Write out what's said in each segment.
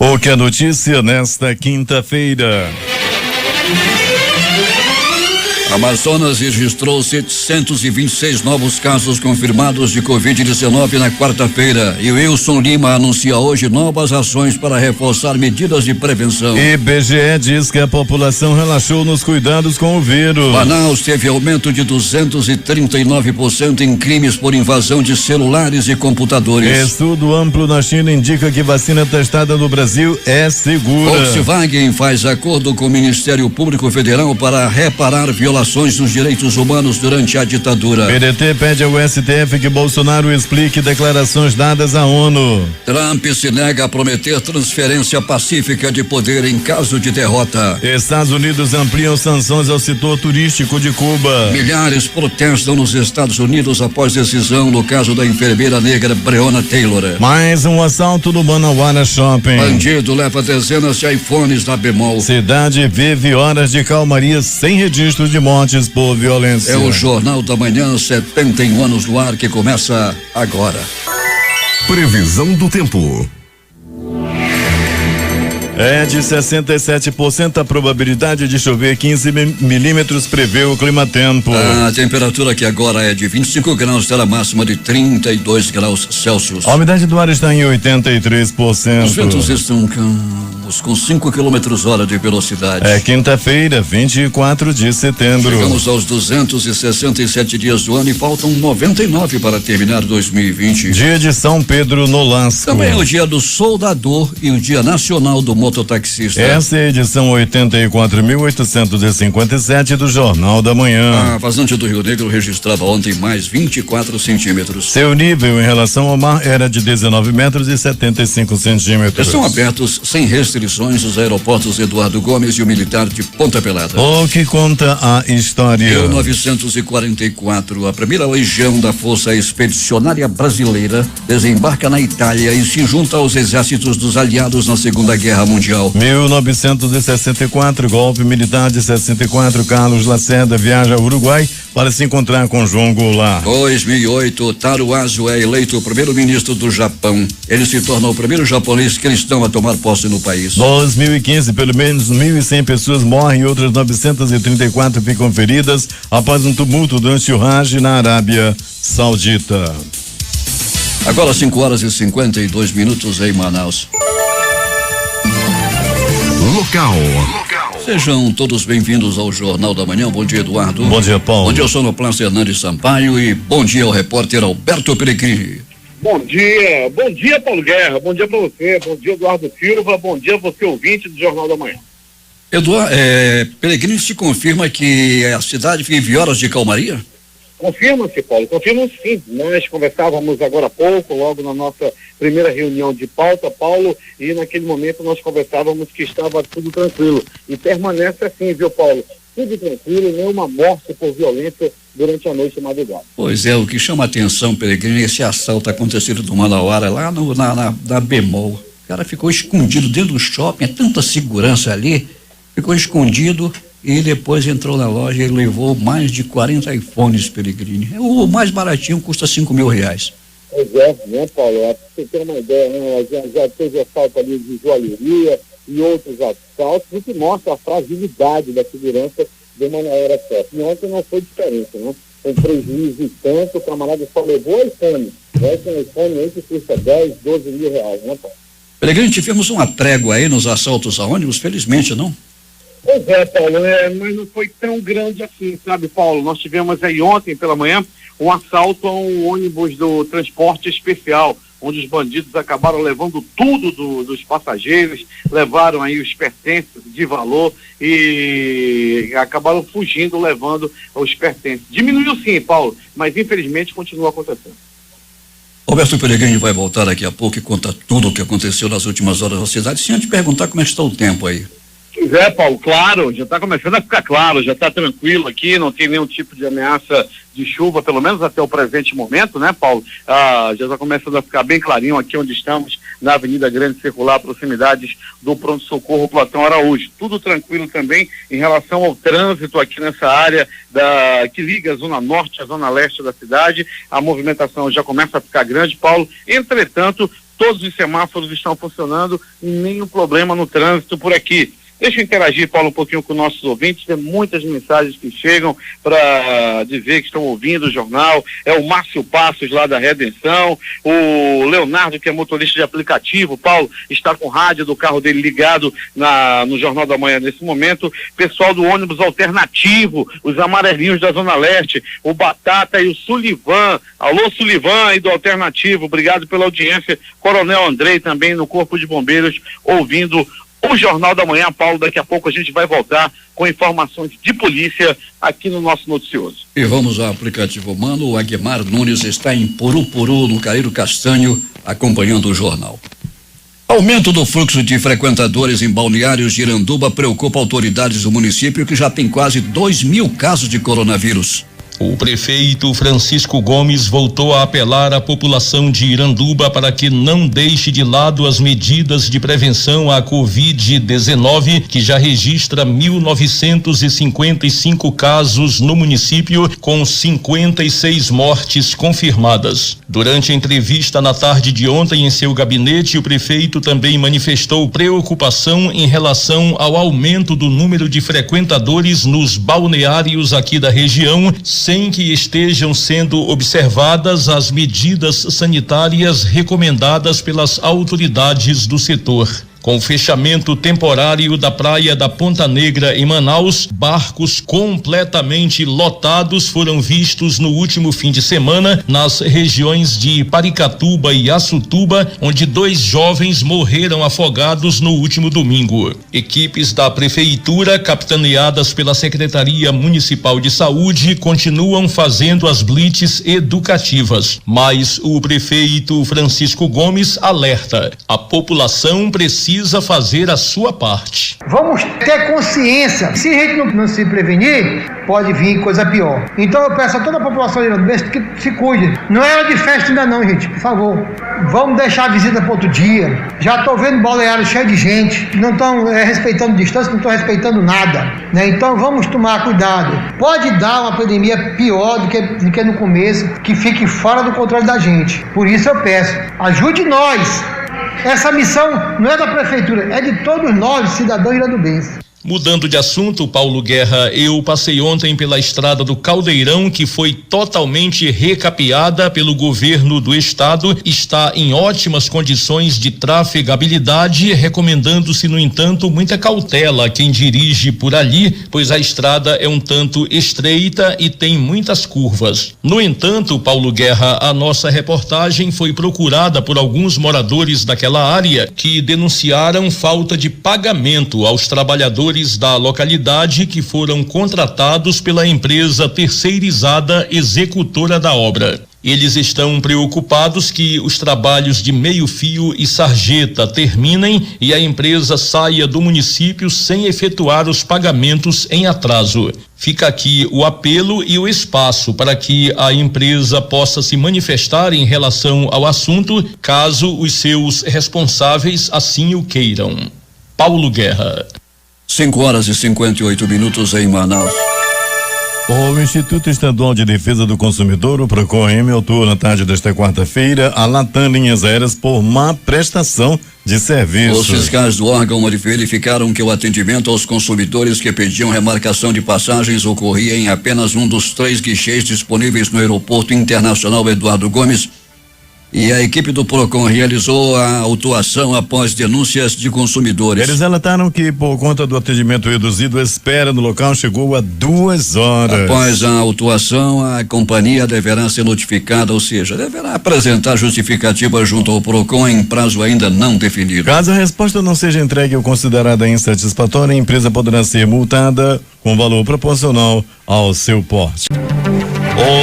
O que é notícia nesta quinta-feira? Amazonas registrou 726 novos casos confirmados de Covid-19 na quarta-feira. E Wilson Lima anuncia hoje novas ações para reforçar medidas de prevenção. IBGE diz que a população relaxou nos cuidados com o vírus. Manaus teve aumento de 239% em crimes por invasão de celulares e computadores. Estudo amplo na China indica que vacina testada no Brasil é segura. Volkswagen faz acordo com o Ministério Público Federal para reparar violações dos direitos humanos durante a ditadura. PDT pede ao STF que Bolsonaro explique declarações dadas à ONU. Trump se nega a prometer transferência pacífica de poder em caso de derrota. Estados Unidos ampliam sanções ao setor turístico de Cuba. Milhares protestam nos Estados Unidos após decisão no caso da enfermeira negra Breonna Taylor. Mais um assalto no Manauara Shopping. Bandido leva dezenas de iPhones da Bemol. Cidade vive horas de calmaria sem registro de mortes por violência. É o Jornal da Manhã, 71 anos no ar, que começa agora. Previsão do tempo. É de 67% a probabilidade de chover 15 milímetros, prevê o Climatempo. A temperatura aqui agora é de 25 graus, terá máxima de 32 graus Celsius. A umidade do ar está em 83%. Os ventos estão calmos, com 5 km/h de velocidade. É quinta-feira, 24 de setembro. Chegamos aos 267 dias do ano e faltam 99 para terminar 2020. Dia de São Pedro Nolasco. Também é o dia do soldador e o dia nacional do mototaxista. Essa é a edição 84.857 do Jornal da Manhã. A vazante do Rio Negro registrava ontem mais 24 centímetros. Seu nível em relação ao mar era de 19 metros e 75 centímetros. Estão abertos sem restrições os aeroportos Eduardo Gomes e o Militar de Ponta Pelada. O que conta a história? 1944, a primeira legião da Força Expedicionária Brasileira desembarca na Itália e se junta aos exércitos dos aliados na Segunda Guerra Mundial. 1964, golpe militar de 64, Carlos Lacerda viaja ao Uruguai para se encontrar com João Goulart. 2008, Taro Aso é eleito o primeiro-ministro do Japão. Ele se torna o primeiro japonês cristão a tomar posse no país. 2015, pelo menos 1.100 pessoas morrem e outras 934 ficam feridas após um tumulto durante o Hajj na Arábia Saudita. Agora 5h52 em Manaus. Local. Sejam todos bem-vindos ao Jornal da Manhã. Bom dia, Eduardo. Bom dia, Paulo. Bom dia, sonoplasta Hernandes Sampaio e bom dia ao repórter Alberto Peregrini. Bom dia, Paulo Guerra, bom dia para você, bom dia, Eduardo Silva, bom dia você ouvinte do Jornal da Manhã. Eduardo, Peregrini, se confirma que a cidade vive horas de calmaria? Confirma-se, Paulo, confirma-se sim. Nós conversávamos agora há pouco, logo na nossa primeira reunião de pauta, Paulo, e naquele momento nós conversávamos que estava tudo tranquilo. E permanece assim, viu, Paulo? Tudo tranquilo, nenhuma morte por violência durante a noite e madrugada. Pois é, o que chama a atenção, Peregrini, esse assalto acontecido no Manauara, lá na Bemol. O cara ficou escondido dentro do shopping, é tanta segurança ali, ficou escondido e depois entrou na loja e levou mais de 40 iPhones, Peregrini. O mais baratinho custa R$5.000. Pois é, né, Paulo? Pra você ter uma ideia, né? Já teve assalto ali de joalheria e outros assaltos, o que mostra a fragilidade da segurança de Manauara Shopping. E ontem não foi diferente, né? Tem prejuízo e tanto, o camarada só levou iPhone. Esse iPhone aí que custa R$10-12 mil, né, Paulo? Peregrini, tivemos uma trégua aí nos assaltos a ônibus, felizmente, não? Pois é, Paulo, mas não foi tão grande assim, sabe, Paulo? Nós tivemos aí ontem pela manhã um assalto a um ônibus do transporte especial, onde os bandidos acabaram levando tudo dos passageiros, levaram aí os pertences de valor e acabaram fugindo, levando os pertences. Diminuiu sim, Paulo, mas infelizmente continua acontecendo. Roberto Peregrini vai voltar daqui a pouco e conta tudo o que aconteceu nas últimas horas na cidade, sem antes perguntar como é que está o tempo aí. Pois é, Paulo, claro, já está começando a ficar claro, já está tranquilo aqui, não tem nenhum tipo de ameaça de chuva, pelo menos até o presente momento, né, Paulo? Já está começando a ficar bem clarinho aqui onde estamos, na Avenida Grande Circular, proximidades do Pronto-Socorro Platão Araújo. Tudo tranquilo também em relação ao trânsito aqui nessa área que liga a Zona Norte à Zona Leste da cidade. A movimentação já começa a ficar grande, Paulo. Entretanto, todos os semáforos estão funcionando e nenhum problema no trânsito por aqui. Deixa eu interagir, Paulo, um pouquinho com nossos ouvintes. Tem muitas mensagens que chegam para dizer que estão ouvindo o jornal. É o Márcio Passos, lá da Redenção. O Leonardo, que é motorista de aplicativo, Paulo, está com o rádio do carro dele ligado no Jornal da Manhã nesse momento. Pessoal do ônibus alternativo, os amarelinhos da Zona Leste, o Batata e o Sullivan. Alô, Sullivan e do alternativo, obrigado pela audiência. Coronel Andrei também no Corpo de Bombeiros, ouvindo o Jornal da Manhã, Paulo. Daqui a pouco a gente vai voltar com informações de polícia aqui no nosso noticioso. E vamos ao aplicativo humano. O Aguimar Nunes está em Purupuru, no Careiro Castanho, acompanhando o jornal. Aumento do fluxo de frequentadores em balneários de Iranduba preocupa autoridades do município, que já tem quase 2.000 casos de coronavírus. O prefeito Francisco Gomes voltou a apelar à população de Iranduba para que não deixe de lado as medidas de prevenção à Covid-19, que já registra 1.955 casos no município, com 56 mortes confirmadas. Durante a entrevista na tarde de ontem em seu gabinete, o prefeito também manifestou preocupação em relação ao aumento do número de frequentadores nos balneários aqui da região, sem que estejam sendo observadas as medidas sanitárias recomendadas pelas autoridades do setor. Com o fechamento temporário da praia da Ponta Negra em Manaus, barcos completamente lotados foram vistos no último fim de semana nas regiões de Paricatuba e Açutuba, onde 2 jovens morreram afogados no último domingo. Equipes da prefeitura, capitaneadas pela Secretaria Municipal de Saúde, continuam fazendo as blitz educativas, mas o prefeito Francisco Gomes alerta: a população precisa fazer a sua parte. Vamos ter consciência. Se a gente não se prevenir, pode vir coisa pior. Então eu peço a toda a população de Iranduba que se cuide. Não é hora de festa ainda não, gente, por favor. Vamos deixar a visita para outro dia. Já estou vendo balneário cheio de gente, não estão respeitando distância, não estão respeitando nada, né? Então vamos tomar cuidado. Pode dar uma pandemia pior do que no começo, que fique fora do controle da gente. Por isso eu peço, ajude nós. Essa missão não é da prefeitura, é de todos nós, cidadãos irandubenses. Mudando de assunto, Paulo Guerra, eu passei ontem pela estrada do Caldeirão, que foi totalmente recapeada pelo governo do estado, está em ótimas condições de trafegabilidade, recomendando-se, no entanto, muita cautela a quem dirige por ali, pois a estrada é um tanto estreita e tem muitas curvas. No entanto, Paulo Guerra, a nossa reportagem foi procurada por alguns moradores daquela área que denunciaram falta de pagamento aos trabalhadores da localidade que foram contratados pela empresa terceirizada executora da obra. Eles estão preocupados que os trabalhos de meio-fio e sarjeta terminem e a empresa saia do município sem efetuar os pagamentos em atraso. Fica aqui o apelo e o espaço para que a empresa possa se manifestar em relação ao assunto, caso os seus responsáveis assim o queiram. Paulo Guerra. 5h58 em Manaus. O Instituto Estadual de Defesa do Consumidor, o PROCON, autuou na tarde desta quarta-feira a Latam Linhas Aéreas por má prestação de serviço. Os fiscais do órgão verificaram que o atendimento aos consumidores que pediam remarcação de passagens ocorria em apenas um dos 3 guichês disponíveis no Aeroporto Internacional Eduardo Gomes. E a equipe do PROCON realizou a autuação após denúncias de consumidores. Eles relataram que, por conta do atendimento reduzido, a espera no local chegou a 2 horas. Após a autuação, a companhia deverá ser notificada, ou seja, deverá apresentar justificativa junto ao PROCON em prazo ainda não definido. Caso a resposta não seja entregue ou considerada insatisfatória, a empresa poderá ser multada com valor proporcional ao seu porte.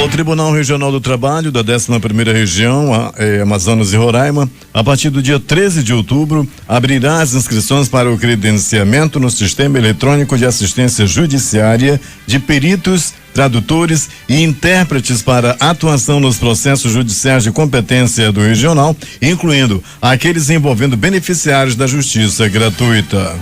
O Tribunal Regional do Trabalho da 11ª Região, Amazonas e Roraima, a partir do dia 13 de outubro, abrirá as inscrições para o credenciamento no Sistema Eletrônico de Assistência Judiciária de peritos, tradutores e intérpretes para atuação nos processos judiciais de competência do regional, incluindo aqueles envolvendo beneficiários da justiça gratuita.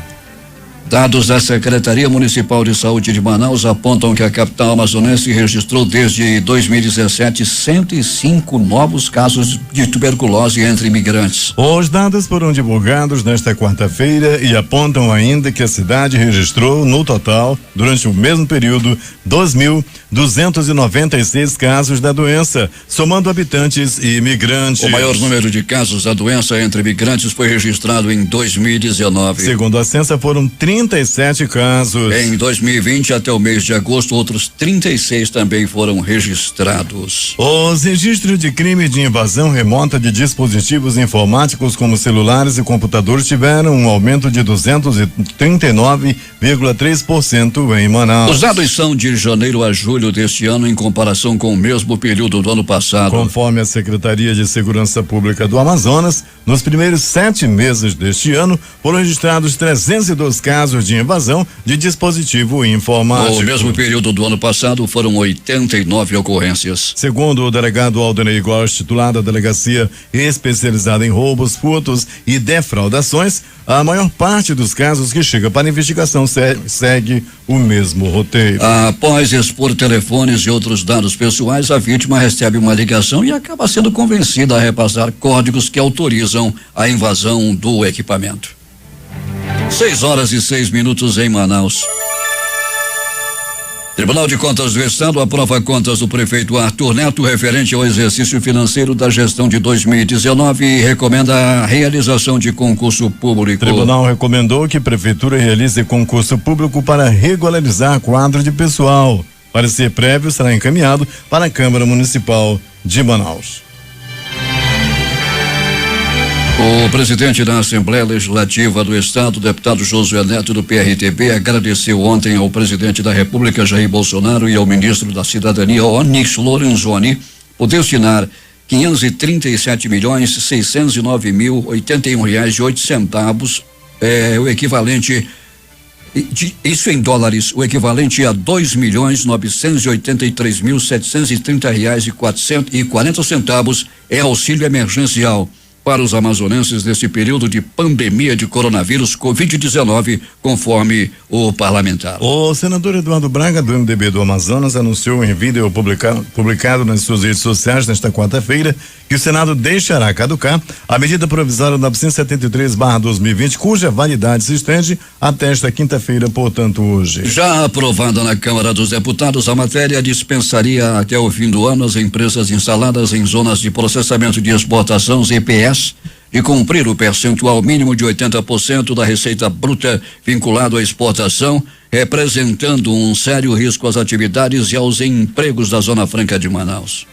Dados da Secretaria Municipal de Saúde de Manaus apontam que a capital amazonense registrou desde 2017 105 novos casos de tuberculose entre imigrantes. Os dados foram divulgados nesta quarta-feira e apontam ainda que a cidade registrou, no total, durante o mesmo período, 2.296 casos da doença, somando habitantes e imigrantes. O maior número de casos da doença entre imigrantes foi registrado em 2019. Segundo a Censa, foram 37 casos. Em 2020, até o mês de agosto, outros 36 também foram registrados. Os registros de crime de invasão remota de dispositivos informáticos como celulares e computadores tiveram um aumento de 239,3% em Manaus. Os dados são de janeiro a julho deste ano em comparação com o mesmo período do ano passado. Conforme a Secretaria de Segurança Pública do Amazonas, nos primeiros 7 meses deste ano foram registrados 302 casos de invasão de dispositivo informático. No mesmo período do ano passado foram 89 ocorrências. Segundo o delegado Aldenei Góes, titular da delegacia especializada em roubos, furtos e defraudações, a maior parte dos casos que chega para investigação segue o mesmo roteiro. Após expor telefones e outros dados pessoais, a vítima recebe uma ligação e acaba sendo convencida a repassar códigos que autorizam a invasão do equipamento. 6h06 em Manaus. Tribunal de Contas do Estado aprova contas do prefeito Arthur Neto referente ao exercício financeiro da gestão de 2019 e recomenda a realização de concurso público. O tribunal recomendou que a prefeitura realize concurso público para regularizar quadro de pessoal. Parecer prévio será encaminhado para a Câmara Municipal de Manaus. O presidente da Assembleia Legislativa do Estado, deputado Josué Neto do PRTB, agradeceu ontem ao presidente da República, Jair Bolsonaro, e ao ministro da Cidadania, Onyx Lorenzoni, por destinar 537.609.081,08, o equivalente, isso em dólares, o equivalente a R$2.983.730,40 é auxílio emergencial para os amazonenses nesse período de pandemia de coronavírus Covid-19, conforme o parlamentar. O senador Eduardo Braga, do MDB do Amazonas, anunciou em vídeo publicado nas suas redes sociais nesta quarta-feira que o Senado deixará caducar a medida provisória 973/2020, cuja validade se estende até esta quinta-feira, portanto hoje. Já aprovada na Câmara dos Deputados, a matéria dispensaria até o fim do ano as empresas instaladas em zonas de processamento de exportação, EPS, de cumprir o percentual mínimo de 80% da receita bruta vinculado à exportação, representando um sério risco às atividades e aos empregos da Zona Franca de Manaus.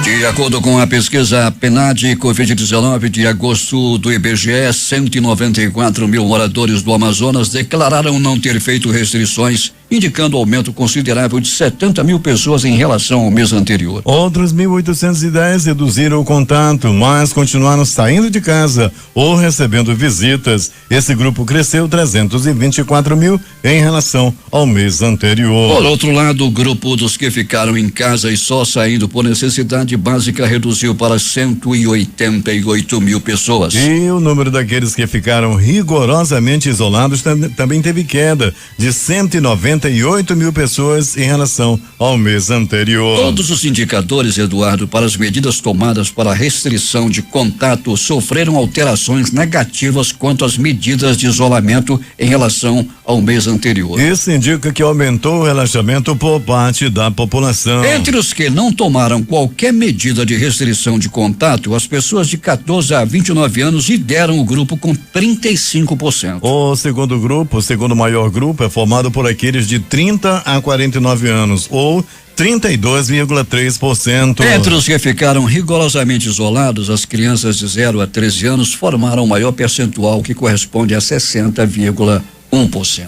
De acordo com a pesquisa PNAD Covid-19 de agosto do IBGE, 194 mil moradores do Amazonas declararam não ter feito restrições, indicando aumento considerável de 70 mil pessoas em relação ao mês anterior. Outros 1.810 reduziram o contato, mas continuaram saindo de casa ou recebendo visitas. Esse grupo cresceu 324 mil em relação ao mês anterior. Por outro lado, o grupo dos que ficaram em casa e só saindo por necessidade básica reduziu para 188 mil pessoas. E o número daqueles que ficaram rigorosamente isolados também teve queda de 198 mil pessoas em relação ao mês anterior. Todos os indicadores, Eduardo, para as medidas tomadas para a restrição de contato sofreram alterações negativas quanto às medidas de isolamento em relação ao mês anterior. Isso indica que aumentou o relaxamento por parte da população. Entre os que não tomaram qualquer medida de restrição de contato, as pessoas de 14 a 29 anos lideram o grupo com 35%. O segundo maior grupo é formado por aqueles de 30 a 49 anos, ou 32,3%. Entre os que ficaram rigorosamente isolados, as crianças de 0 a 13 anos formaram o maior percentual, que corresponde a 60,1%.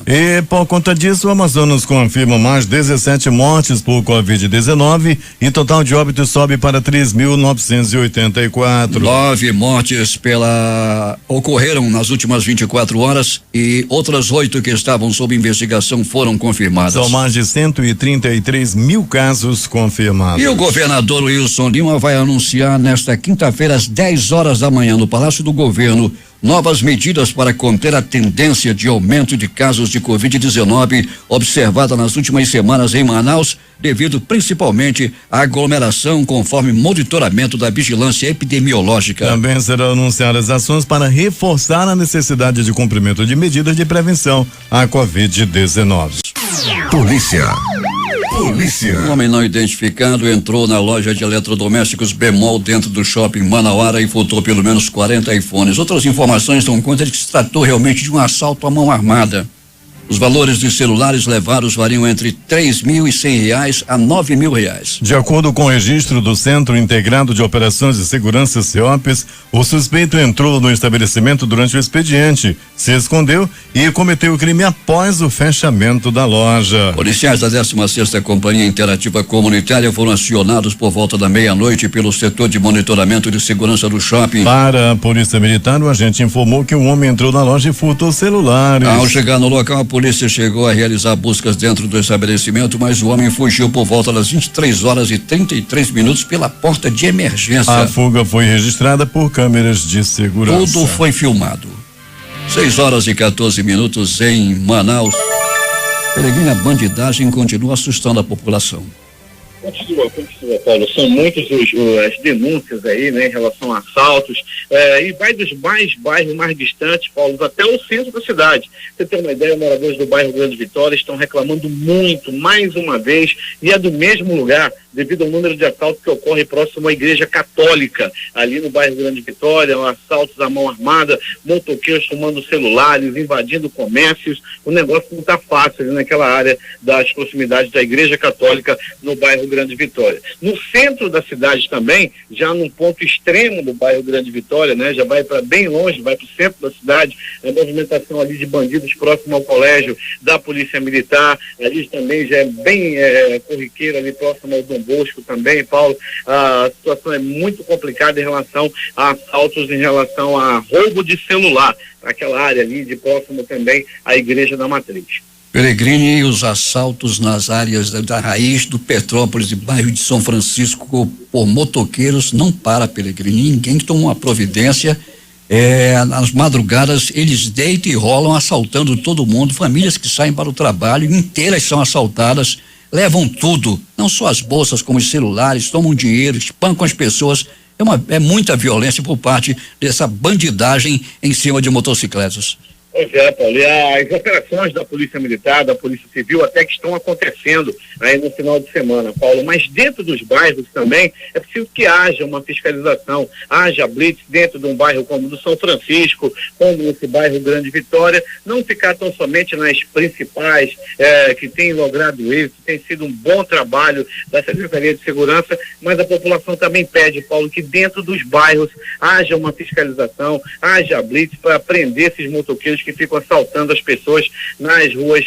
E por conta disso, o Amazonas confirma mais 17 mortes por Covid-19 e total de óbitos sobe para 3.984. 9 mortes ocorreram nas últimas 24 horas e outras 8 que estavam sob investigação foram confirmadas. São mais de 133 mil casos confirmados. E o governador Wilson Lima vai anunciar nesta quinta-feira às 10 horas da manhã no Palácio do Governo novas medidas para conter a tendência de aumento de casos de Covid-19 observada nas últimas semanas em Manaus, devido principalmente à aglomeração, conforme monitoramento da vigilância epidemiológica. Também serão anunciadas ações para reforçar a necessidade de cumprimento de medidas de prevenção à Covid-19. Polícia. Um homem não identificado entrou na loja de eletrodomésticos Bemol dentro do shopping Manauara e furtou pelo menos 40 iPhones. Outras informações dão conta de que se tratou realmente de um assalto à mão armada. Os valores dos celulares levados variam entre R$3.100 a R$9.000. De acordo com o registro do Centro Integrado de Operações de Segurança CEOPES, o suspeito entrou no estabelecimento durante o expediente, se escondeu e cometeu o crime após o fechamento da loja. Policiais da 16ª Companhia Interativa Comunitária foram acionados por volta da meia-noite pelo setor de monitoramento de segurança do shopping. Para a Polícia Militar, o agente informou que um homem entrou na loja e furtou celulares. Ao chegar no local, a polícia chegou a realizar buscas dentro do estabelecimento, mas o homem fugiu por volta das 23h33 pela porta de emergência. A fuga foi registrada por câmeras de segurança. Tudo foi filmado. 6h14 em Manaus. Peregrina, a bandidagem continua assustando a população. Continua, Paulo. São muitas as denúncias aí, né, em relação a assaltos, e vai dos bairros mais distantes, Paulo, até o centro da cidade. Você tem uma ideia, moradores do bairro Grande Vitória estão reclamando muito, mais uma vez, e é do mesmo lugar, devido ao número de assaltos que ocorre próximo à Igreja Católica, ali no bairro Grande Vitória, assaltos à mão armada, motoqueiros tomando celulares, invadindo comércios. O negócio não está fácil ali naquela área das proximidades da Igreja Católica, no bairro Grande Vitória. No centro da cidade também, já num ponto extremo do bairro Grande Vitória, né, já vai para bem longe, vai para o centro da cidade, a movimentação ali de bandidos próximo ao colégio da Polícia Militar, ali também já é bem corriqueiro, ali próximo ao Dom Bosco também, Paulo. A situação é muito complicada em relação a assaltos, em relação a roubo de celular, aquela área ali de próximo também à Igreja da Matriz. Peregrine, os assaltos nas áreas da raiz do Petrópolis e bairro de São Francisco por motoqueiros não para, Peregrine. Ninguém toma uma providência. Nas madrugadas eles deitam e rolam assaltando todo mundo. Famílias que saem para o trabalho inteiras são assaltadas, levam tudo, não só as bolsas como os celulares, tomam dinheiro, espancam as pessoas. É muita violência por parte dessa bandidagem em cima de motocicletas. Pois é, Paulo, e as operações da Polícia Militar, da Polícia Civil até que estão acontecendo aí no final de semana, Paulo, mas dentro dos bairros também é preciso que haja uma fiscalização, haja blitz dentro de um bairro como o do São Francisco, como esse bairro Grande Vitória, não ficar tão somente nas principais que têm logrado êxito, tem sido um bom trabalho da Secretaria de Segurança, mas a população também pede, Paulo, que dentro dos bairros haja uma fiscalização, haja blitz para prender esses motoqueiros que ficam assaltando as pessoas nas ruas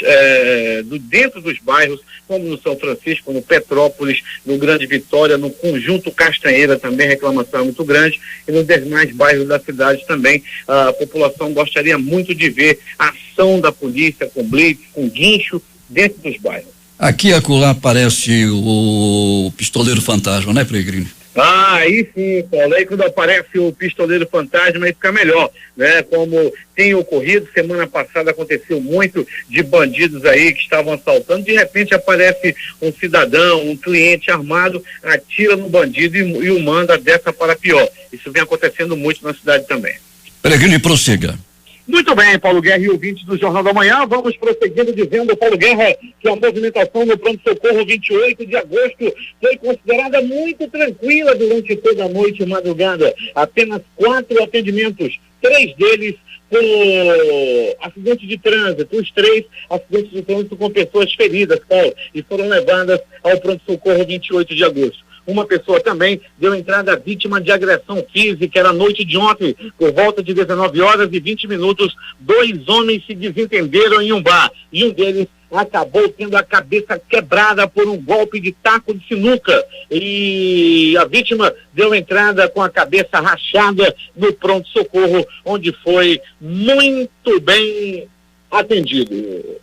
dentro dos bairros, como no São Francisco, no Petrópolis, no Grande Vitória, no Conjunto Castanheira também reclamação é muito grande, e nos demais bairros da cidade também. A população gostaria muito de ver a ação da polícia com blitz, com guincho dentro dos bairros. Aqui e acolá aparece o pistoleiro fantasma, né, Peregrino? Aí sim, Paulo, aí quando aparece o pistoleiro fantasma aí fica melhor, né? Como tem ocorrido, semana passada aconteceu muito de bandidos aí que estavam assaltando, de repente aparece um cidadão, um cliente armado, atira no bandido e o manda dessa para pior. Isso vem acontecendo muito na cidade também. Peregrino, prossiga. Muito bem, Paulo Guerra e ouvintes do Jornal da Manhã, vamos prosseguindo dizendo, Paulo Guerra, que a movimentação no pronto-socorro 28 de agosto foi considerada muito tranquila durante toda a noite e madrugada. Apenas 4 atendimentos, 3 deles por acidente de trânsito, os 3 acidentes de trânsito com pessoas feridas, Paulo, e foram levadas ao pronto-socorro 28 de agosto. Uma pessoa também deu entrada vítima de agressão física, era noite de ontem, por volta de 19h20, 2 homens se desentenderam em um bar, e um deles acabou tendo a cabeça quebrada por um golpe de taco de sinuca, e a vítima deu entrada com a cabeça rachada no pronto-socorro, onde foi muito bem atendido.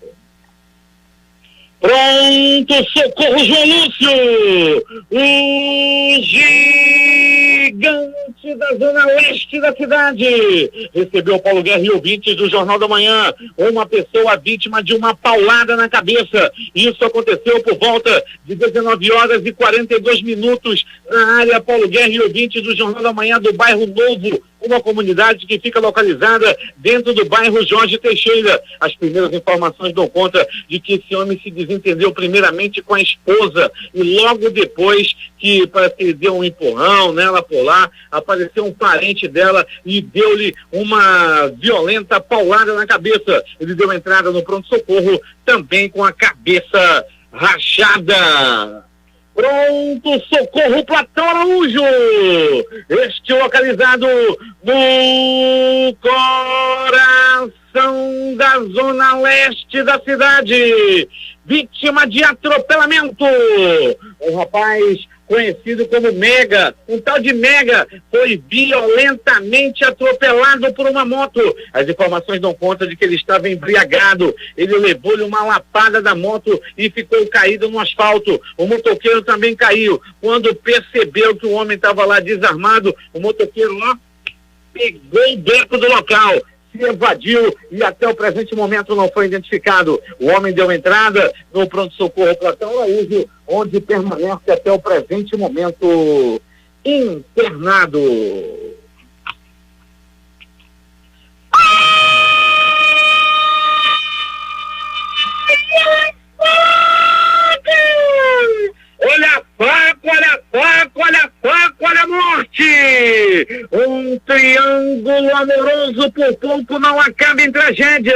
Pronto, socorro, João Lúcio! O gigante da zona leste da cidade recebeu o Paulo Guerra e ouvintes do Jornal da Manhã. Uma pessoa vítima de uma paulada na cabeça. Isso aconteceu por volta de 19h42 na área Paulo Guerra e ouvintes do Jornal da Manhã do bairro Novo, uma comunidade que fica localizada dentro do bairro Jorge Teixeira. As primeiras informações dão conta de que esse homem se desentendeu primeiramente com a esposa e logo depois que parece que ele deu um empurrão nela por lá, apareceu um parente dela e deu-lhe uma violenta paulada na cabeça. Ele deu entrada no pronto-socorro também com a cabeça rachada. Pronto, socorro, Platão Araújo! Este localizado no coração da zona leste da cidade. Vítima de atropelamento. Um rapaz conhecido como Mega, um tal de Mega, foi violentamente atropelado por uma moto. As informações dão conta de que ele estava embriagado. Ele levou-lhe uma lapada da moto e ficou caído no asfalto. O motoqueiro também caiu. Quando percebeu que o homem estava lá desarmado, o motoqueiro lá pegou o beco do local, se evadiu e até o presente momento não foi identificado. O homem deu entrada no pronto-socorro Platão Araújo, onde permanece até o presente momento internado. Olha a faca, olha a faca, olha a faca, olha a morte! Um triângulo amoroso por pouco não acaba em tragédia.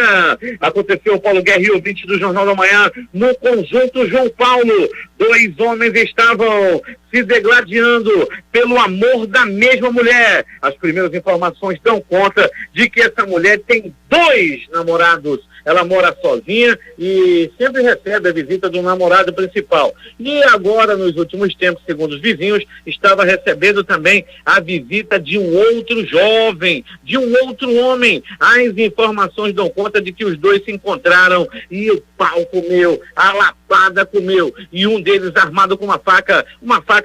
Aconteceu, Paulo Guerra e ouvinte do Jornal da Manhã, no conjunto João Paulo. 2 homens estavam se degladiando pelo amor da mesma mulher. As primeiras informações dão conta de que essa mulher tem 2 namorados. Ela mora sozinha e sempre recebe a visita do namorado principal. E agora, nos últimos tempos, segundo os vizinhos, estava recebendo também a visita de um outro jovem, de um outro homem. As informações dão conta de que os 2 se encontraram e o pau comeu, a lapada comeu. E um deles, armado com uma faca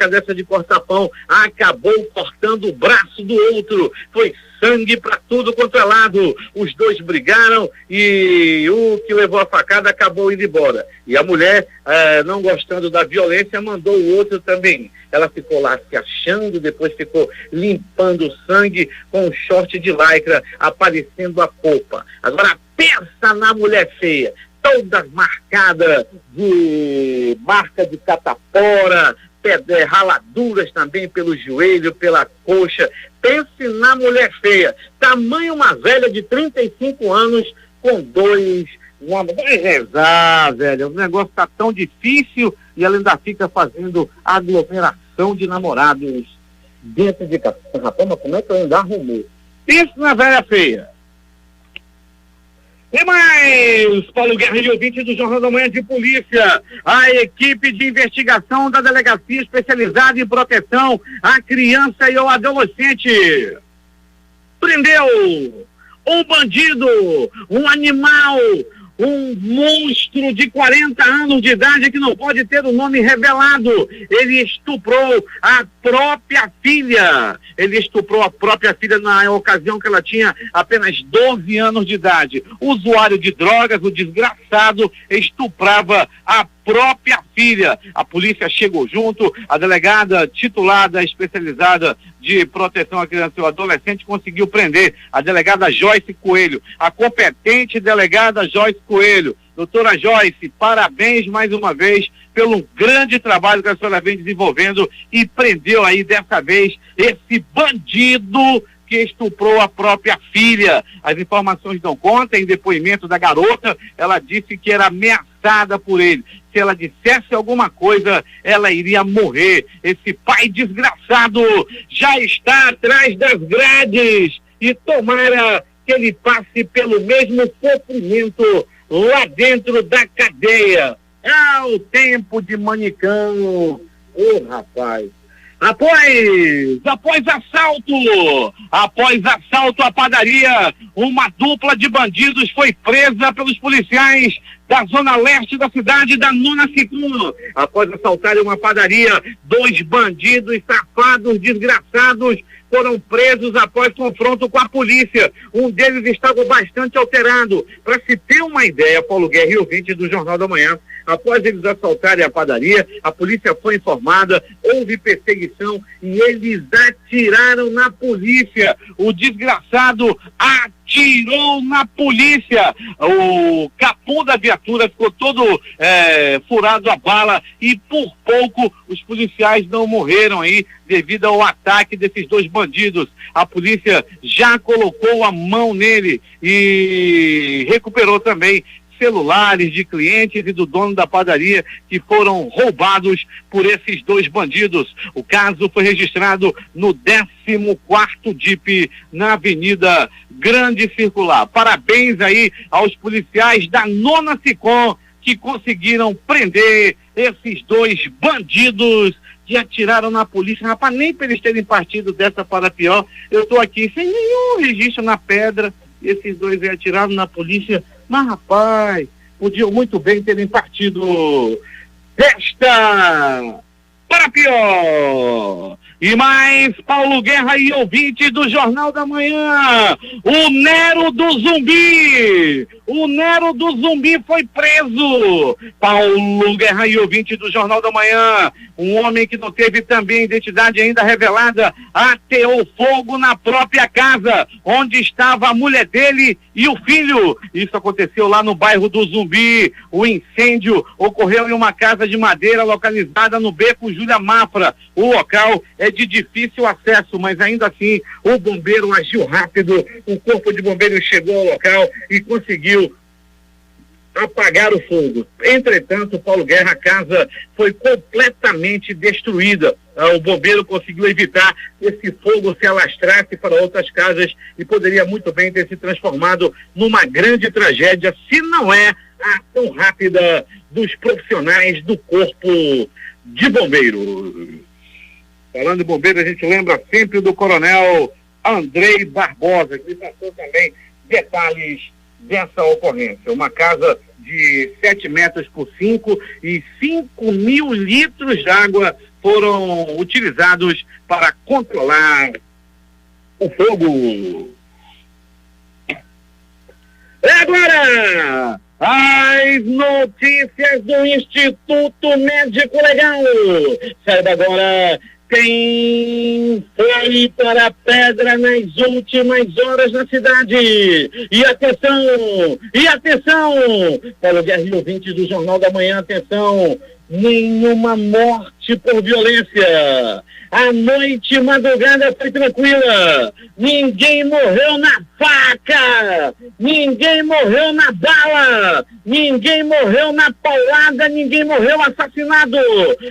dessa de cortar pão, acabou cortando o braço do outro. Foi sangue para tudo quanto é lado. Os 2 brigaram e o que levou a facada acabou indo embora. E a mulher, não gostando da violência, mandou o outro também. Ela ficou lá se achando, depois ficou limpando o sangue com um short de lycra, aparecendo a polpa. Agora pensa na mulher feia, toda marcada de marca de catapora, raladuras também pelo joelho, pela coxa. Pense na mulher feia, tamanho uma velha de 35 anos com 2. Vai rezar, velho, o negócio tá tão difícil e ela ainda fica fazendo aglomeração de namorados dentro de casa. Rapaz, mas como é que eu ainda arrumei? Pense na velha feia. E mais, Paulo Guerra e ouvinte do Jornal da Manhã de Polícia, a equipe de investigação da Delegacia Especializada em Proteção à Criança e ao Adolescente prendeu um bandido, um animal, um monstro de 40 anos de idade que não pode ter o nome revelado. Ele estuprou a própria filha. Ele estuprou a própria filha na ocasião que ela tinha apenas 12 anos de idade. Usuário de drogas, o desgraçado estuprava a própria filha. A polícia chegou junto, a delegada titulada especializada de proteção à criança e ao adolescente conseguiu prender a delegada Joyce Coelho, a competente delegada Joyce Coelho. Doutora Joyce, parabéns mais uma vez pelo grande trabalho que a senhora vem desenvolvendo e prendeu aí dessa vez esse bandido que estuprou a própria filha. As informações dão conta, em depoimento da garota, ela disse que era ameaçada por ele. Se ela dissesse alguma coisa, ela iria morrer. Esse pai desgraçado já está atrás das grades e tomara que ele passe pelo mesmo sofrimento lá dentro da cadeia. É o tempo de manicão. Rapaz. Após assalto à padaria, uma dupla de bandidos foi presa pelos policiais da zona leste da cidade da Nona Secunda. Após assaltarem uma padaria, 2 bandidos safados, desgraçados, foram presos após confronto com a polícia. Um deles estava bastante alterado. Para se ter uma ideia, Paulo Guerra e ouvinte do Jornal da Manhã, após eles assaltarem a padaria, a polícia foi informada, houve perseguição e eles atiraram na polícia. O desgraçado atirou na polícia. O capô da viatura ficou todo furado a bala e por pouco os policiais não morreram aí devido ao ataque desses 2 bandidos. A polícia já colocou a mão nele e recuperou também celulares de clientes e do dono da padaria que foram roubados por esses 2 bandidos. O caso foi registrado no 14º DIP na Avenida Grande Circular. Parabéns aí aos policiais da Nona Sicom que conseguiram prender esses 2 bandidos que atiraram na polícia. Rapaz, nem para eles terem partido dessa para pior, eu estou aqui sem nenhum registro na pedra. Esses 2 aí atiraram na polícia, mas rapaz, podiam muito bem terem partido desta para pior. E mais, Paulo Guerra e ouvinte do Jornal da Manhã, o Nero do Zumbi foi preso. Paulo Guerra e ouvinte do Jornal da Manhã, um homem que não teve também identidade ainda revelada, ateou fogo na própria casa, onde estava a mulher dele e o filho. Isso aconteceu lá no bairro do Zumbi. O incêndio ocorreu em uma casa de madeira localizada no Beco Júlia Mafra. O local é de difícil acesso, mas ainda assim o bombeiro agiu rápido, o corpo de bombeiros chegou ao local e conseguiu apagar o fogo. Entretanto, Paulo Guerra, a casa foi completamente destruída. O bombeiro conseguiu evitar que esse fogo se alastrasse para outras casas e poderia muito bem ter se transformado numa grande tragédia, se não é a ação rápida dos profissionais do corpo de bombeiro. Falando de bombeiro, a gente lembra sempre do coronel Andrei Barbosa, que passou também detalhes dessa ocorrência. Uma casa de 7 metros por 5 e 5.000 litros de água foram utilizados para controlar o fogo. E agora, as notícias do Instituto Médico Legal. Saiba agora quem foi para a pedra nas últimas horas na cidade. E atenção, Paulo Guerra e ouvintes do Jornal da Manhã, atenção, nenhuma morte por violência. A noite madrugada foi tranquila, ninguém morreu na faca, ninguém morreu na bala, ninguém morreu na paulada, ninguém morreu assassinado.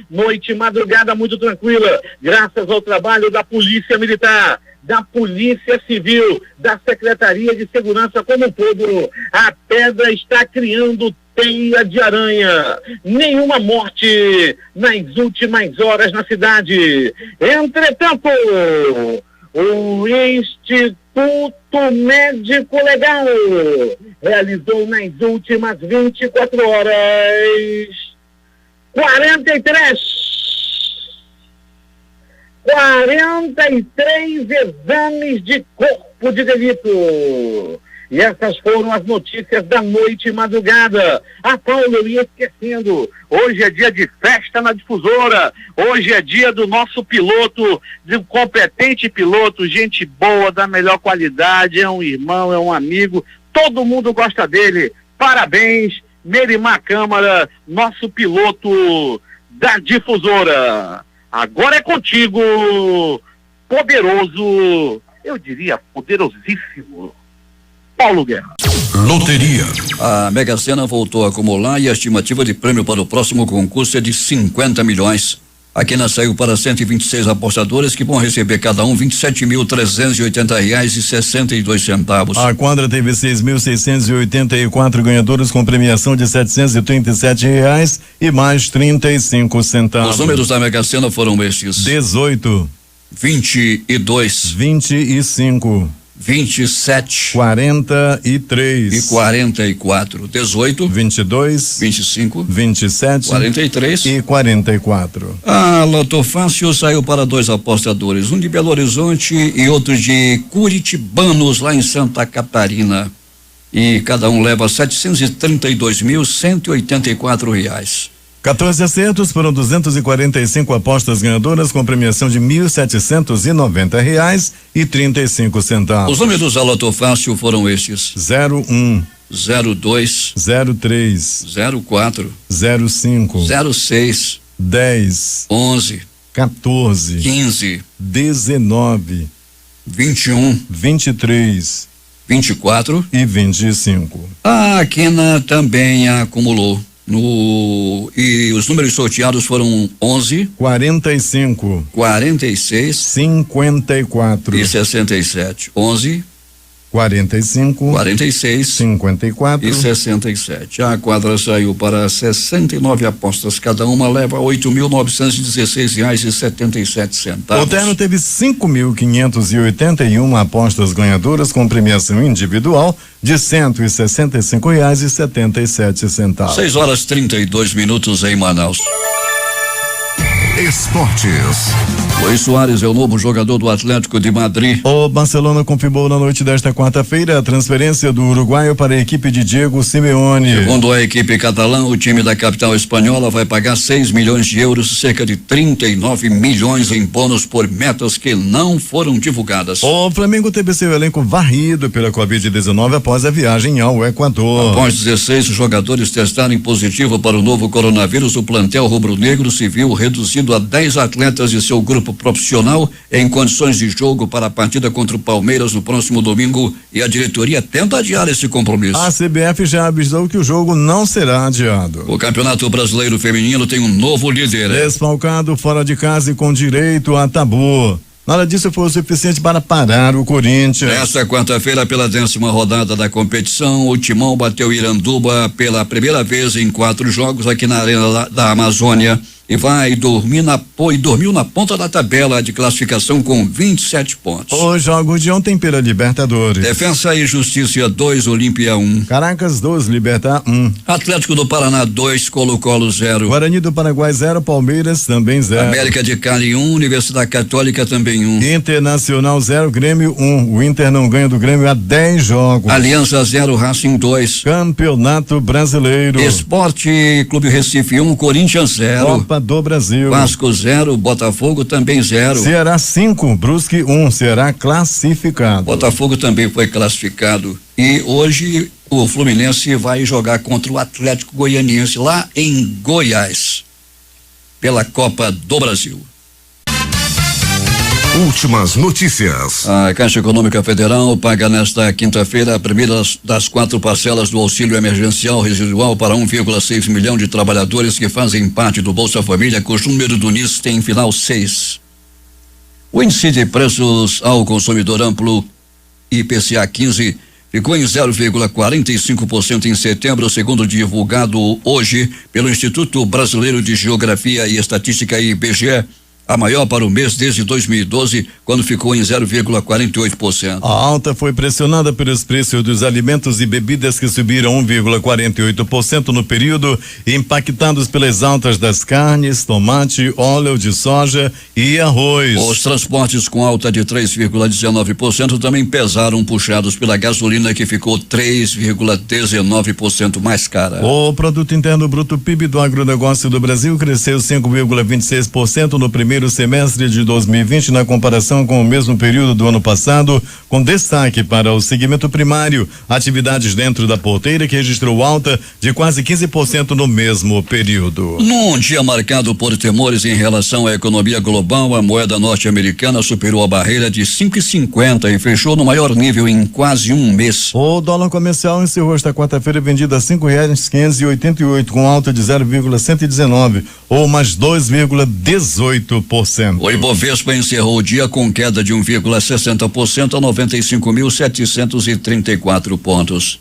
Noite madrugada muito tranquila, graças ao trabalho da Polícia Militar, da Polícia Civil, da Secretaria de Segurança como um todo. A pedra está criando teia de aranha. Nenhuma morte nas últimas horas na cidade. Entretanto, o Instituto Médico Legal realizou nas últimas 24 horas 43 exames de corpo de delito. E essas foram as notícias da noite e madrugada. Paulo, eu ia esquecendo, hoje é dia de festa na Difusora, hoje é dia do nosso piloto, de um competente piloto, gente boa, da melhor qualidade, é um irmão, é um amigo, todo mundo gosta dele. Parabéns, Merimar Câmara, nosso piloto da Difusora. Agora é contigo, poderoso, eu diria poderosíssimo, Paulo Guerra. Loteria. A Mega Sena voltou a acumular e a estimativa de prêmio para o próximo concurso é de 50 milhões. A quina saiu para 126 apostadores que vão receber cada um R$27.380,62. A quadra teve 6.684 ganhadores com premiação de R$737 e mais 35 centavos. Os números da Mega Sena foram estes: 18, 22, 25, 27, 43 e 44, 18, 22, 25, 27 43 e 44. A Loto Fácil saiu para 2 apostadores, um de Belo Horizonte e outro de Curitibanos, lá em Santa Catarina. E cada um leva R$732.184. 14 acertos foram 245 apostas ganhadoras com premiação de R$1.790,35. Os números da Loto Fácil foram estes: 01, 02, 03, 04, 05, 06, 10, 11, 14, 15, 19, 21, 23 24 e 25. A quina também acumulou. E os números sorteados foram 11, 45, 46 54 e 67. 11, 45, 46 54 e 67. A quadra saiu para 69 apostas, cada uma leva R$8.916,77. O terno teve 5.581 apostas ganhadoras com premiação individual de R$165,77. 6h32 em Manaus. Esportes. Luiz Soares é o novo jogador do Atlético de Madrid. O Barcelona confirmou na noite desta quarta-feira a transferência do uruguaio para a equipe de Diego Simeone. Segundo a equipe catalã, o time da capital espanhola vai pagar 6 milhões de euros, cerca de 39 milhões em bônus por metas que não foram divulgadas. O Flamengo teve seu elenco varrido pela Covid-19 após a viagem ao Equador. Após 16 jogadores testarem positivo para o novo coronavírus, o plantel rubro-negro se viu reduzido a 10 atletas de seu grupo profissional em condições de jogo para a partida contra o Palmeiras no próximo domingo, e a diretoria tenta adiar esse compromisso. A CBF já avisou que o jogo não será adiado. O Campeonato Brasileiro Feminino tem um novo líder. Desfalcado fora de casa e com direito a tabu. Nada disso foi o suficiente para parar o Corinthians. Nesta quarta-feira, pela 10ª rodada da competição, o Timão bateu Iranduba pela primeira vez em 4 jogos aqui na Arena da Amazônia e dormiu na ponta da tabela de classificação com 27 pontos. Os jogos de ontem pela Libertadores. Defensa e Justiça 2, Olímpia 1. Caracas 2, Libertad 1. Atlético do Paraná 2, Colo-Colo 0. Guarani do Paraguai 0, Palmeiras também 0. América de Cali 1, Universidade Católica também 1. Internacional 0, Grêmio 1. O Inter não ganha do Grêmio há 10 jogos. Aliança 0, Racing 2. Campeonato Brasileiro. Esporte Clube Recife 1, Corinthians 0. Copa do Brasil. Vasco 0, Botafogo também 0. Ceará 5, Brusque 1. Ceará classificado. Botafogo também foi classificado. E hoje o Fluminense vai jogar contra o Atlético Goianiense lá em Goiás, pela Copa do Brasil. Últimas notícias. A Caixa Econômica Federal paga nesta quinta-feira a primeira das 4 parcelas do auxílio emergencial residual para 1,6 milhão de trabalhadores que fazem parte do Bolsa Família, cujo número do NIS tem final 6. O índice de preços ao consumidor amplo, IPCA 15, ficou em 0,45% em setembro, segundo divulgado hoje pelo Instituto Brasileiro de Geografia e Estatística, IBGE. A maior para o mês desde 2012, quando ficou em 0,48%. A alta foi pressionada pelos preços dos alimentos e bebidas que subiram 1,48% no período, impactados pelas altas das carnes, tomate, óleo de soja e arroz. Os transportes com alta de 3,19% também pesaram, puxados pela gasolina, que ficou 3,19% mais cara. O produto interno bruto PIB do agronegócio do Brasil cresceu 5,26% no primeiro primeiro semestre de 2020 na comparação com o mesmo período do ano passado, com destaque para o segmento primário, atividades dentro da porteira que registrou alta de quase 15% no mesmo período. Num dia marcado por temores em relação à economia global, a moeda norte-americana superou a barreira de 5,50 e fechou no maior nível em quase um mês. O dólar comercial encerrou esta quarta-feira vendido a R$5,588, com alta de 0,119 ou mais 2,18%. O Ibovespa encerrou o dia com queda de 1,60% a 95.734 pontos.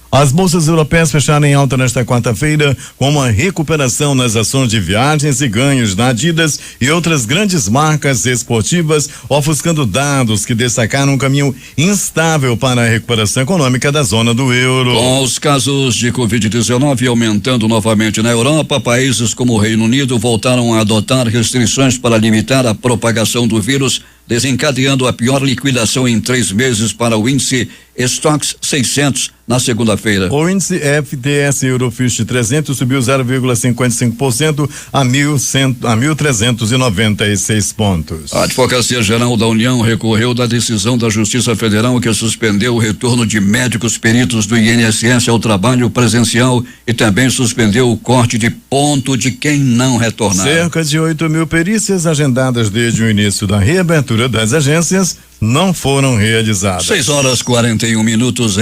As bolsas europeias fecharam em alta nesta quarta-feira, com uma recuperação nas ações de viagens e ganhos da Adidas e outras grandes marcas esportivas, ofuscando dados que destacaram um caminho instável para a recuperação econômica da zona do euro. Com os casos de Covid-19 aumentando novamente na Europa, países como o Reino Unido voltaram a adotar restrições para limitar a propagação do vírus, desencadeando a pior liquidação em 3 meses para o índice Stocks 600 na segunda-feira. O índice FTSE Eurofish 300 subiu 0,55% a 1.396 pontos. A Advocacia Geral da União recorreu da decisão da Justiça Federal que suspendeu o retorno de médicos peritos do INSS ao trabalho presencial e também suspendeu o corte de ponto de quem não retornar. Cerca de 8.000 perícias agendadas desde o início da reabertura das agências não foram realizadas. 6h41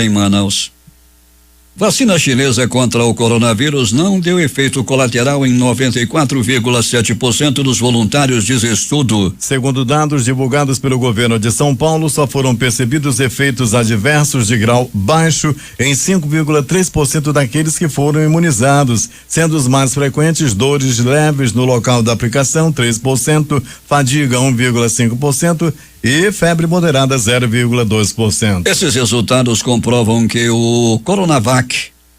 em Manaus. Vacina chinesa contra o coronavírus não deu efeito colateral em 94,7% dos voluntários, diz estudo. Segundo dados divulgados pelo governo de São Paulo, só foram percebidos efeitos adversos de grau baixo em 5,3% daqueles que foram imunizados, sendo os mais frequentes dores leves no local da aplicação 3%, fadiga 1,5% e febre moderada 0,2%. Esses resultados comprovam que o Coronavac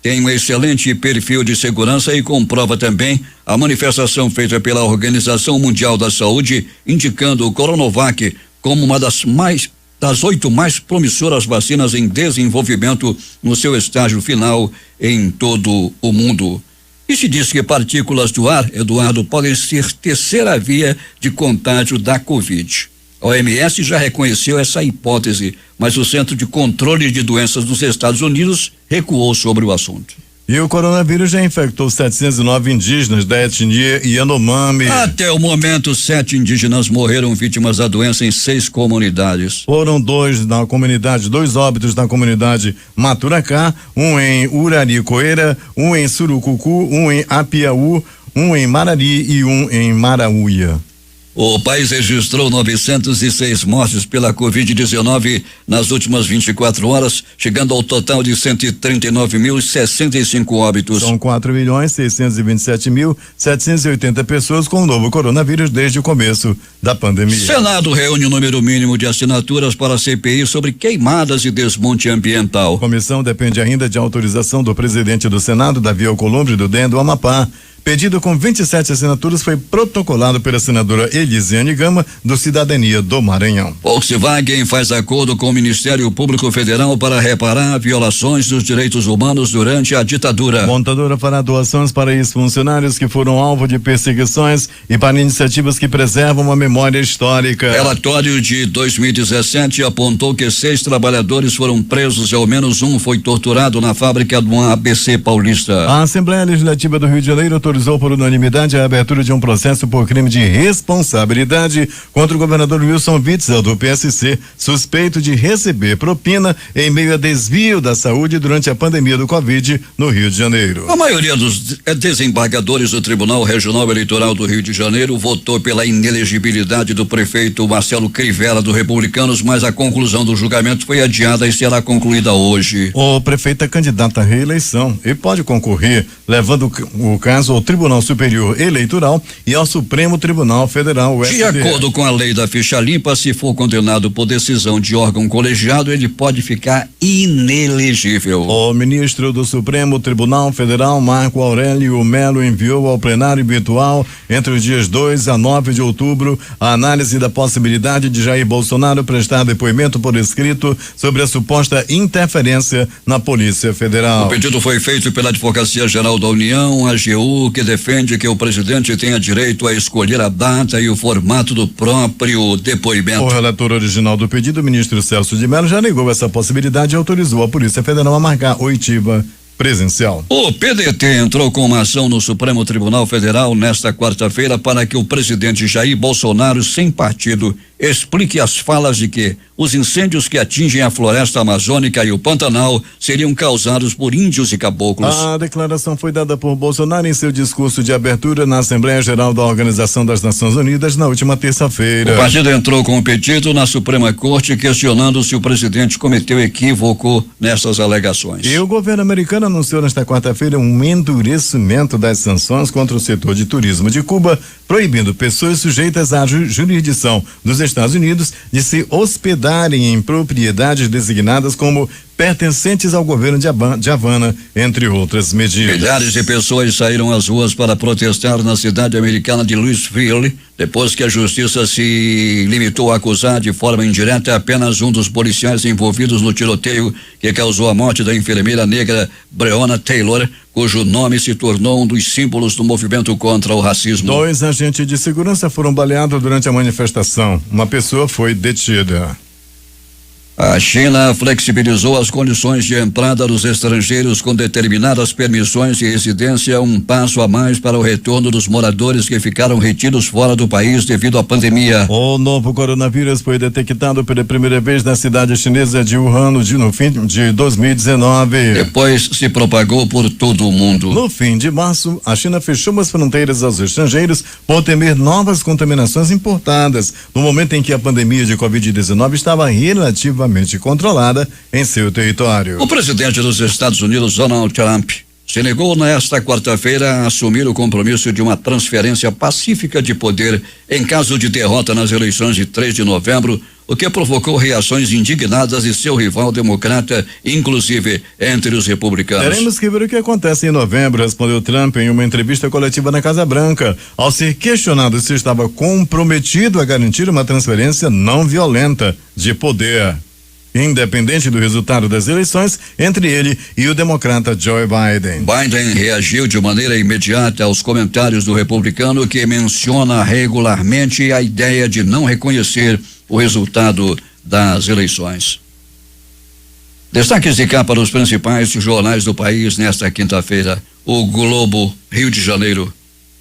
tem um excelente perfil de segurança e comprova também a manifestação feita pela Organização Mundial da Saúde, indicando o Coronavac como uma das 8 mais promissoras vacinas em desenvolvimento no seu estágio final em todo o mundo. E se diz que partículas do ar, Eduardo, podem ser terceira via de contágio da Covid. A OMS já reconheceu essa hipótese, mas o Centro de Controle de Doenças dos Estados Unidos recuou sobre o assunto. E o coronavírus já infectou 709 indígenas da etnia Yanomami. Até o momento, 7 indígenas morreram vítimas da doença em 6 comunidades. Foram 2 óbitos na comunidade Maturacá, um em Uraricoeira, um em Surucucu, um em Apiaú, um em Marari e um em Marauia. O país registrou 906 mortes pela Covid-19 nas últimas 24 horas, chegando ao total de 139.065 óbitos. São 4.627.780 pessoas com o novo coronavírus desde o começo da pandemia. Senado reúne o número mínimo de assinaturas para a CPI sobre queimadas e desmonte ambiental. A comissão depende ainda de autorização do presidente do Senado, Davi Alcolumbre, do DEM do Amapá. Pedido com 27 assinaturas foi protocolado pela senadora Elisiane Gama, do Cidadania do Maranhão. Volkswagen faz acordo com o Ministério Público Federal para reparar violações dos direitos humanos durante a ditadura. A montadora fará doações para ex-funcionários que foram alvo de perseguições e para iniciativas que preservam a memória histórica. Relatório de 2017 apontou que 6 trabalhadores foram presos e ao menos um foi torturado na fábrica do ABC Paulista. A Assembleia Legislativa do Rio de Janeiro autorizou por unanimidade a abertura de um processo por crime de responsabilidade contra o governador Wilson Witzel, do PSC, suspeito de receber propina em meio a desvio da saúde durante a pandemia do Covid no Rio de Janeiro. A maioria dos desembargadores do Tribunal Regional Eleitoral do Rio de Janeiro votou pela inelegibilidade do prefeito Marcelo Crivella, do Republicanos, mas a conclusão do julgamento foi adiada e será concluída hoje. O prefeito é candidato à reeleição e pode concorrer, levando o caso ao Tribunal Superior Eleitoral e ao Supremo Tribunal Federal, o De STF. acordo com a lei da ficha limpa, se for condenado por decisão de órgão colegiado, ele pode ficar inelegível. O ministro do Supremo Tribunal Federal, Marco Aurélio Melo, enviou ao plenário virtual, entre os dias 2 a 9 de outubro, a análise da possibilidade de Jair Bolsonaro prestar depoimento por escrito sobre a suposta interferência na Polícia Federal. O pedido foi feito pela Advocacia Geral da União, AGU, que defende que o presidente tenha direito a escolher a data e o formato do próprio depoimento. O relator original do pedido, o ministro Celso de Mello, já negou essa possibilidade e autorizou a Polícia Federal a marcar oitiva presencial. O PDT entrou com uma ação no Supremo Tribunal Federal nesta quarta-feira para que o presidente Jair Bolsonaro, sem partido, explique as falas de que os incêndios que atingem a floresta amazônica e o Pantanal seriam causados por índios e caboclos. A declaração foi dada por Bolsonaro em seu discurso de abertura na Assembleia Geral da Organização das Nações Unidas na última terça-feira. O partido entrou com um pedido na Suprema Corte questionando se o presidente cometeu equívoco nessas alegações. E o governo americano anunciou nesta quarta-feira um endurecimento das sanções contra o setor de turismo de Cuba, proibindo pessoas sujeitas à jurisdição dos Estados Unidos de se hospedarem em propriedades designadas como pertencentes ao governo de Havana, entre outras medidas. Milhares de pessoas saíram às ruas para protestar na cidade americana de Louisville, depois que a justiça se limitou a acusar de forma indireta apenas um dos policiais envolvidos no tiroteio que causou a morte da enfermeira negra Breonna Taylor, cujo nome se tornou um dos símbolos do movimento contra o racismo. 2 agentes de segurança foram baleados durante a manifestação. Uma pessoa foi detida. A China flexibilizou as condições de entrada dos estrangeiros com determinadas permissões de residência, um passo a mais para o retorno dos moradores que ficaram retidos fora do país devido à pandemia. O novo coronavírus foi detectado pela primeira vez na cidade chinesa de Wuhan no fim de 2019. Depois se propagou por todo o mundo. No fim de março, a China fechou as fronteiras aos estrangeiros por temer novas contaminações importadas, no momento em que a pandemia de Covid-19 estava relativamente controlada em seu território. O presidente dos Estados Unidos, Donald Trump, se negou nesta quarta-feira a assumir o compromisso de uma transferência pacífica de poder em caso de derrota nas eleições de 3 de novembro, o que provocou reações indignadas de seu rival democrata, inclusive entre os republicanos. Teremos que ver o que acontece em novembro, respondeu Trump em uma entrevista coletiva na Casa Branca, ao ser questionado se estava comprometido a garantir uma transferência não violenta de poder, independente do resultado das eleições, entre ele e o democrata Joe Biden. Biden reagiu de maneira imediata aos comentários do republicano que menciona regularmente a ideia de não reconhecer o resultado das eleições. Destaques de capa dos principais jornais do país nesta quinta-feira. O Globo, Rio de Janeiro.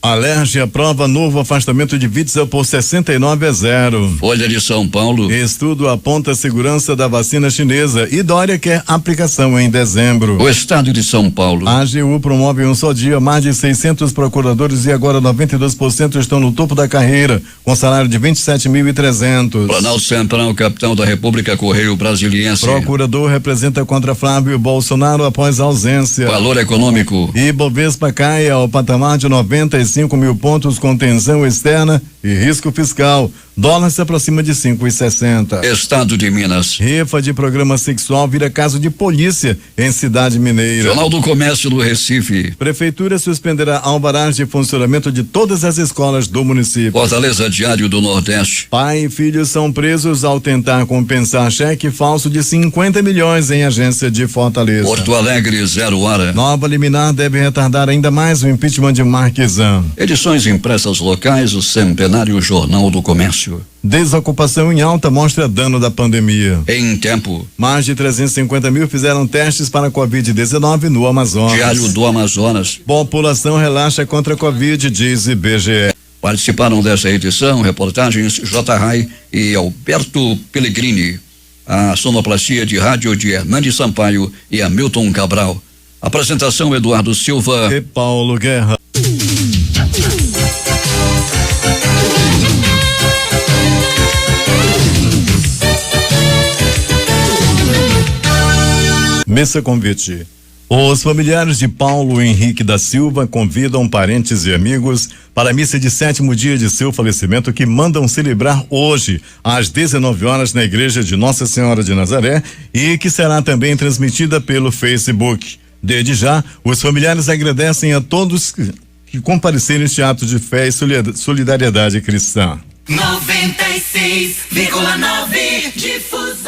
Alerj aprova novo afastamento de Witzel por 69-0. Folha de São Paulo. Estudo aponta a segurança da vacina chinesa e Dória quer aplicação em dezembro. O Estado de São Paulo. A AGU promove em um só dia mais de 600 procuradores e agora 92% estão no topo da carreira, com salário de 27.300. Planalto Central, capital da República, Correio Brasiliense. Procurador representa contra Flávio Bolsonaro após ausência. Valor econômico. Ibovespa cai ao patamar de 95 mil pontos com tensão externa e risco fiscal. Dólar se aproxima de 5,60. Estado de Minas. Rifa de programa sexual vira caso de polícia em cidade mineira. Jornal do Comércio do Recife. Prefeitura suspenderá alvarás de funcionamento de todas as escolas do município. Fortaleza, Diário do Nordeste. Pai e filho são presos ao tentar compensar cheque falso de 50 milhões em agência de Fortaleza. Porto Alegre, 0 hora. Nova liminar deve retardar ainda mais o impeachment de Marquesan. Edições impressas locais, o Centenário Jornal do Comércio. Desocupação em alta mostra dano da pandemia. Em tempo. Mais de 350 mil fizeram testes para a Covid-19 no Amazonas. Diário do Amazonas. População relaxa contra a Covid, diz IBGE. Participaram dessa edição reportagens J. Rai e Alberto Pellegrini. A sonoplastia de rádio de Hernandes Sampaio e Hamilton Cabral. Apresentação Eduardo Silva e Paulo Guerra. Missa convite. Os familiares de Paulo Henrique da Silva convidam parentes e amigos para a missa de 7º dia de seu falecimento, que mandam celebrar hoje às 19 horas na igreja de Nossa Senhora de Nazaré e que será também transmitida pelo Facebook. Desde já, os familiares agradecem a todos que compareceram neste ato de fé e solidariedade cristã. 96,9 difusão.